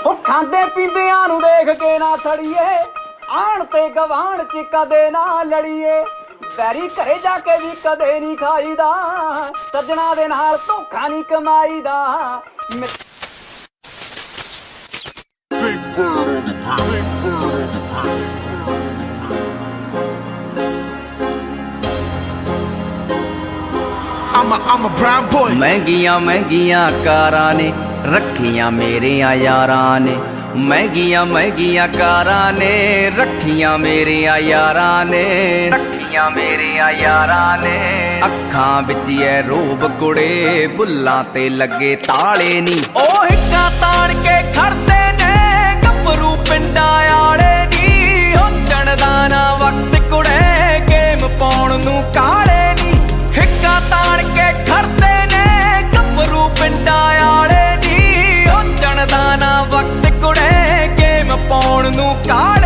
ਉਹ ਖਾਂਦੇ ਪੀਂਦਿਆਂ ਨੂੰ ਦੇਖ ਕੇ ਨਾ ਸੜੀਏ, ਆਣ ਤੇ ਗਵਾਣ ਚ ਕਦੇ ਨਾ ਲੜੀਏ। ਵੈਰੀ ਘਰੇ ਜਾ ਕੇ ਵੀ ਕਦੇ ਨਹੀਂ ਖਾਈਦਾ, ਸੱਜਣਾ ਦੇ ਨਾਲ ਧੋਖਾ ਨਹੀਂ ਕਮਾਈਦਾ। I'm a brown boy। ਮਹਿੰਗੀਆਂ ਮਹਿੰਗੀਆਂ ਕਾਰਾਂ ਨੇ ਰੱਖੀਆਂ ਮੇਰਿਆਂ ਯਾਰਾਂ ਨੇ, ਮਹਿੰਗੀਆਂ ਮਹਿੰਗੀਆਂ ਕਾਰਾਂ ਨੇ ਰੱਖੀਆਂ ਮੇਰਿਆਂ ਯਾਰਾਂ ਨੇ, ਰੱਖੀਆਂ ਮੇਰਿਆਂ ਯਾਰਾਂ ਨੇ। ਅੱਖਾਂ ਵਿੱਚ ਐ ਰੋਬ ਕੁੜੇ, ਬੁੱਲਾਂ ਤੇ ਲੱਗੇ ਤਾਲੇ ਨੀ, ਉਹ ਹਿੱਕਾਂ ਤਾਣ ਕੇ ਖੜਦੇ ਨੇ ਗੱਭਰੂ ਪਿੰਡਾਂ ਆਲੇ ਨੀ। ਉਹ ਚੜਦਾ ਨਾ ਵਕਤ ਕੁੜੇ, ਗੇਮ ਪਾਉਣ ਨੂੰ ਕਾਲੇ ਨੀ, ਹਿੱਕਾਂ ਤਾਣ ਕੇ ਖੜਦੇ ਨੇ ਗੱਭਰੂ ਪਿੰਡਾਂ ਆਲੇ ਨੀ। ਉਹ ਚੜਦਾ ਨਾ ਵਕਤ ਕੁੜੇ, ਗੇਮ ਪਾਉਣ ਨੂੰ ਕਾਲੇ